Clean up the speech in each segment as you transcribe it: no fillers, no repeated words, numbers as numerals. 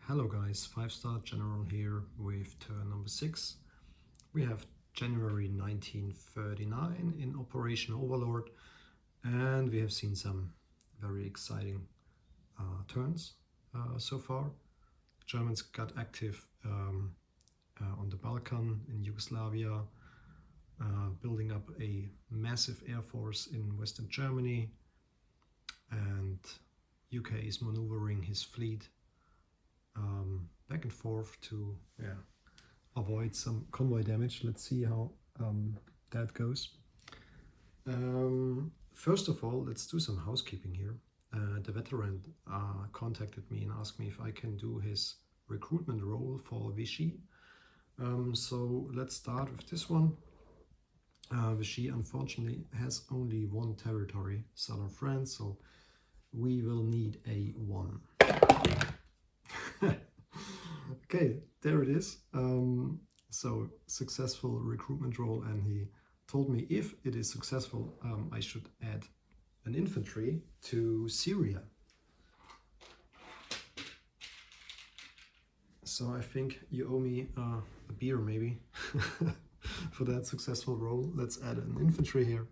Hello guys, 5-star general here with turn number 6. We have January 1939 in Operation Overlord, and we have seen some very exciting turns so far. Germans got active on the Balkan, in Yugoslavia, building up a massive air force in Western Germany, and UK is maneuvering his fleet back and forth to avoid some convoy damage. Let's see how that goes. First of all, let's do some housekeeping here. The veteran contacted me and asked me if I can do his recruitment role for Vichy. So let's start with this one. Vichy unfortunately has only one territory, southern France, so we will need a 1. Okay, there it is. So successful recruitment role, and he told me if it is successful, I should add an infantry to Syria. So I think you owe me a beer maybe for that successful role. Let's add an infantry here.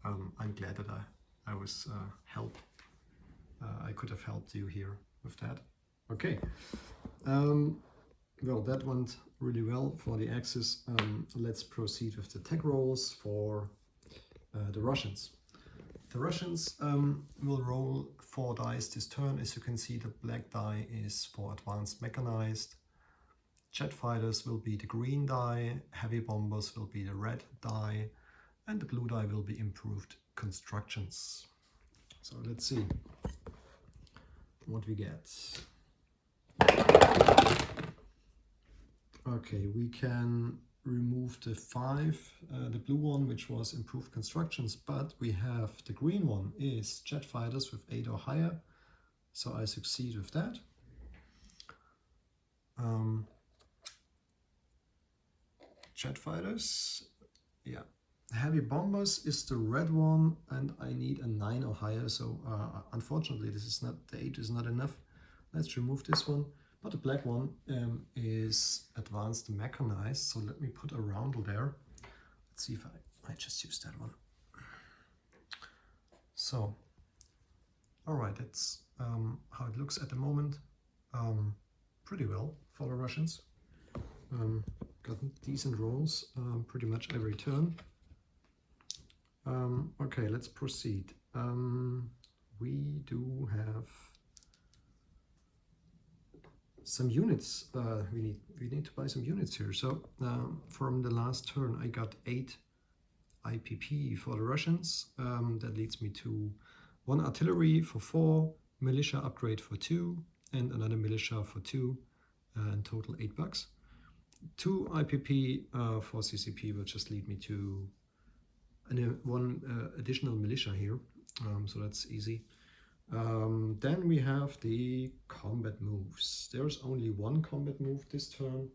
I'm glad that I was helped. I could have helped you here with that. Okay, well, that went really well for the Axis. Let's proceed with the tech rolls for the Russians. The Russians will roll 4 dice this turn. As you can see, the black die is for advanced mechanized. Jet fighters will be the green die, heavy bombers will be the red die, and the blue die will be improved constructions. So let's see what we get. Okay, we can remove the 5, the blue one, which was improved constructions, but we have the green one is jet fighters with 8 or higher, so I succeed with that. Jet fighters, yeah. Heavy bombers is the red one, and I need a 9 or higher, so unfortunately this is not, the 8 is not enough. Let's remove this one. But the black one is advanced mechanized, so let me put a roundel there. Let's see if I just use that one. So, all right, that's how it looks at the moment. Pretty well for the Russians. Got decent rolls pretty much every turn. Okay, let's proceed. We do have some units. We need to buy some units here. So from the last turn I got 8 IPP for the Russians. That leads me to 1 artillery for 4, militia upgrade for 2, and another militia for 2, in total 8 bucks. 2 IPP for CCP will just lead me to 1 additional militia here, so that's easy. Then we have the combat moves. There's only 1 combat move this turn,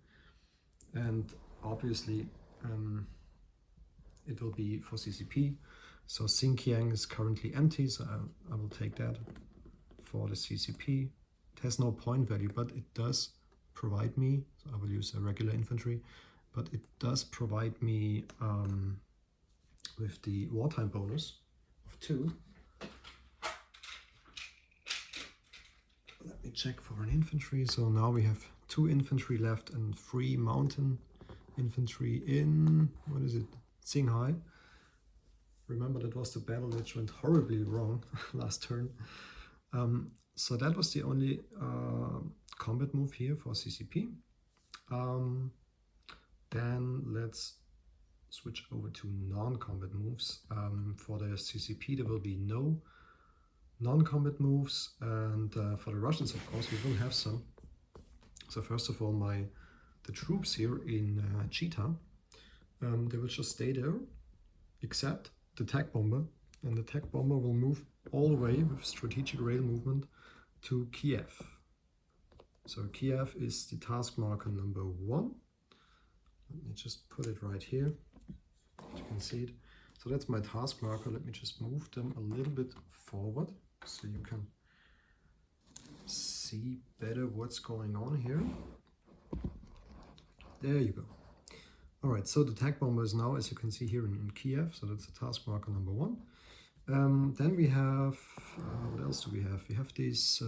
and obviously it will be for CCP. So Xinjiang is currently empty, so I will take that for the CCP. It has no point value, but it does provide me, so I will use a regular infantry, but it does provide me with the wartime bonus of 2. Let me check for an infantry. So now we have 2 infantry left and 3 mountain infantry in, what is it, Qinghai. Remember, that was the battle which went horribly wrong last turn. So that was the only combat move here for CCP. Then let's switch over to non-combat moves. For the CCP there will be no non-combat moves, and for the Russians, of course, we will have some. So first of all, the troops here in Chita, they will just stay there, except the tech bomber, and the tech bomber will move all the way with strategic rail movement to Kiev. So Kiev is the task marker number 1. Let me just put it right here, you can see it. So that's my task marker. Let me just move them a little bit forward so you can see see better what's going on here. There you go. All right, so the attack bomber is now, as you can see here, in Kiev, so that's the task marker number 1. Then we have, what else do we have? We have these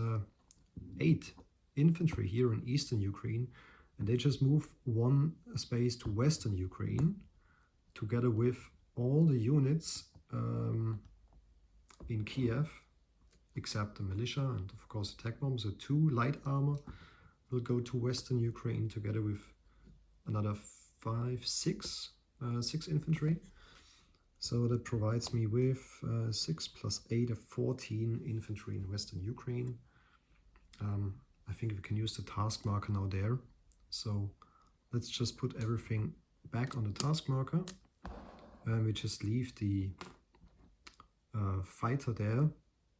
8 infantry here in eastern Ukraine, and they just move 1 space to western Ukraine, together with all the units in Kiev, except the militia and of course attack bombs. So 2 light armor will go to western Ukraine together with another 6 infantry. So that provides me with 6 plus 8 of 14 infantry in western Ukraine. I think we can use the task marker now there. So let's just put everything back on the task marker. And we just leave the fighter there,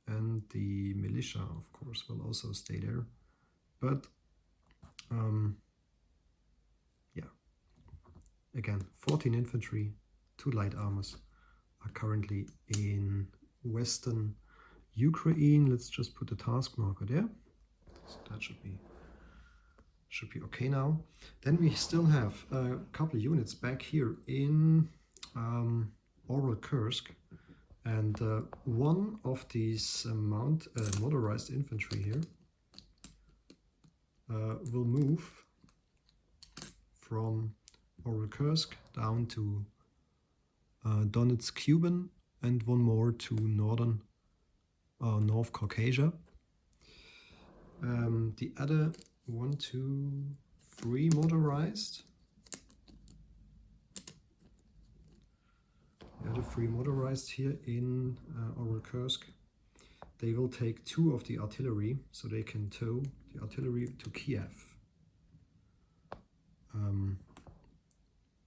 and the militia, of course, will also stay there. But yeah, again, 14 infantry, 2 light armors are currently in western Ukraine. Let's just put the task marker there. So that should be okay now. Then we still have a couple of units back here in Overlord Kursk, and one of these motorized infantry here will move from Overlord Kursk down to Donetsk Kuban, and one more to North Caucasia. The other 1, 2, 3 motorized. The other 3 motorized here in Overlord Kursk. They will take 2 of the artillery, so they can tow the artillery to Kiev.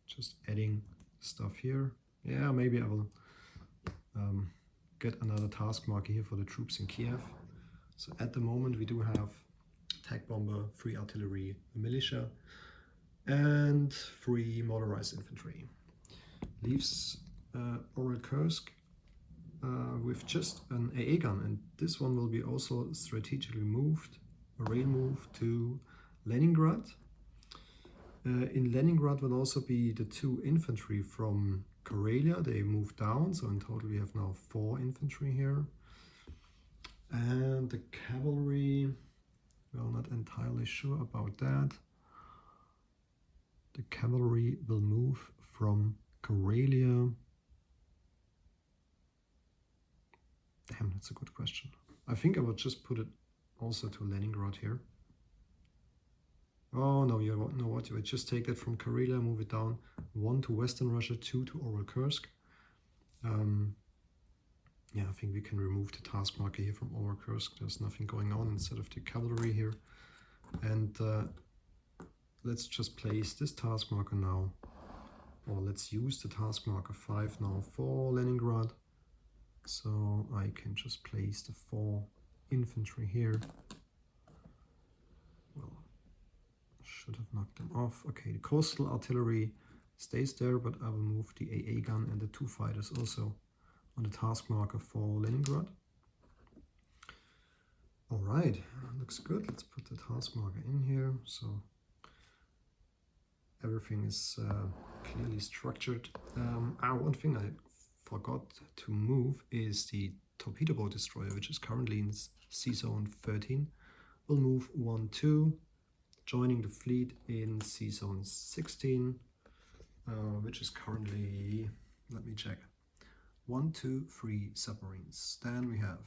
Just adding stuff here. Yeah, maybe I will get another task marker here for the troops in Kiev. So at the moment we do have attack bomber, 3 artillery, a militia, and 3 motorized infantry. Leaves Overlord Kursk with just an AA gun, and this one will be also strategically moved, a rail move to Leningrad. In Leningrad will also be the 2 infantry from Karelia. They move down, so in total we have now 4 infantry here. And the cavalry, well, not entirely sure about that. The cavalry will move from Karelia. Damn, that's a good question. I think I will just put it also to Leningrad here. Oh no, you know what? You would just take that from Karelia, move it down 1 to Western Russia, 2 to Overlord Kursk. Yeah, I think we can remove the task marker here from Overlord Kursk. There's nothing going on instead of the cavalry here. And let's just place this task marker now, or let's use the task marker 5 now for Leningrad. So I can just place the 4 infantry here. Well, should have knocked them off. Okay, the coastal artillery stays there, but I will move the AA gun and the 2 fighters also on the task marker for Leningrad. All right, looks good. Let's put the task marker in here. So everything is clearly structured. One thing I forgot to move is the torpedo boat destroyer, which is currently in C zone 13. We'll move 1, 2, joining the fleet in C zone 16, which is currently, let me check, 1, 2, 3 submarines. Then we have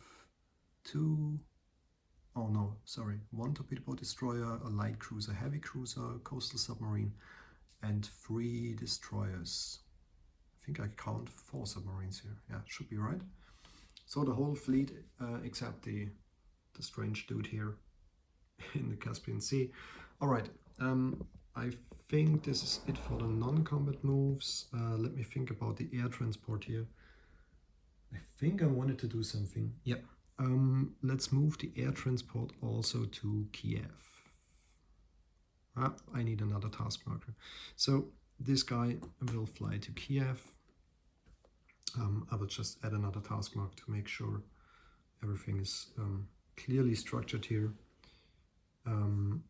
1 torpedo boat destroyer, a light cruiser, heavy cruiser, coastal submarine, and 3 destroyers. I think I count 4 submarines here. Yeah, should be right. So the whole fleet, except the strange dude here in the Caspian Sea. All right, I think this is it for the non-combat moves. Let me think about the air transport here. I think I wanted to do something. Yep. Let's move the air transport also to Kiev. I need another task marker. So this guy will fly to Kiev. I will just add another task mark to make sure everything is clearly structured here.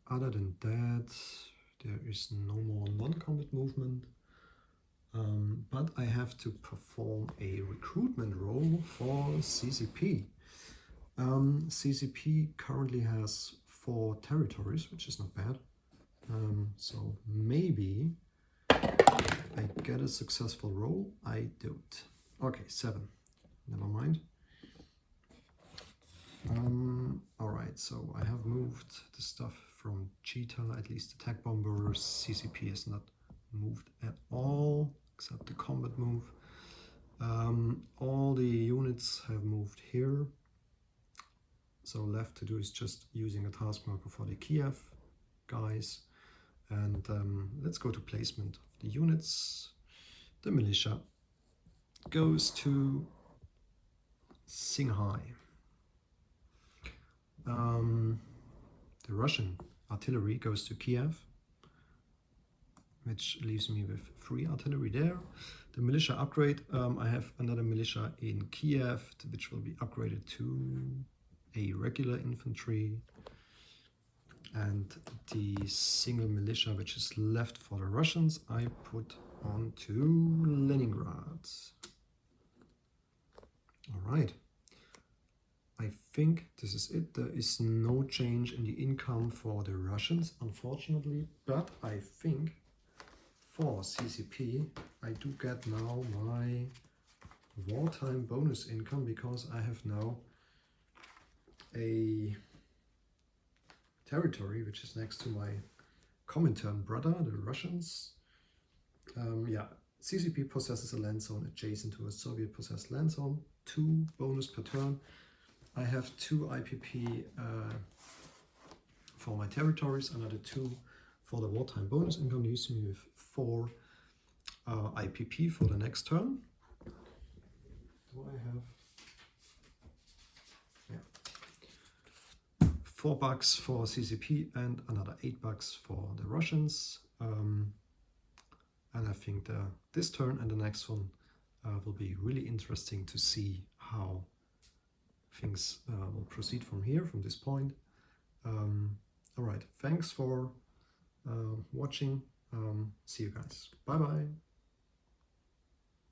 Other than that, there is no more non-combat movement. But I have to perform a recruitment role for CCP. CCP currently has 4 territories, which is not bad. So maybe I get a successful roll. I don't. Okay, 7. Never mind. Alright, so I have moved the stuff from Cheetah, at least attack bombers. CCP is not moved at all, except the combat move. All the units have moved here. So left to do is just using a task marker for the Kiev guys. And let's go to placement of the units. The militia goes to Singhai. The Russian artillery goes to Kiev, which leaves me with 3 artillery there. The militia upgrade, I have another militia in Kiev, which will be upgraded to a regular infantry. And the single militia which is left for the Russians, I put on to Leningrad. All right. I think this is it. There is no change in the income for the Russians, unfortunately, but I think for CCP, I do get now my wartime bonus income because I have now a territory which is next to my Comintern brother, the Russians. Yeah, CCP possesses a land zone adjacent to a Soviet possessed land zone, 2 bonus per turn. I have 2 IPP for my territories, another 2 for the wartime bonus income, leaves me with 4 IPP for the next turn. Do I have? Yeah. $4 for CCP and another $8 for the Russians. And I think this turn and the next one will be really interesting to see how things will proceed from here, from this point. All right, thanks for watching. See you guys. Bye bye.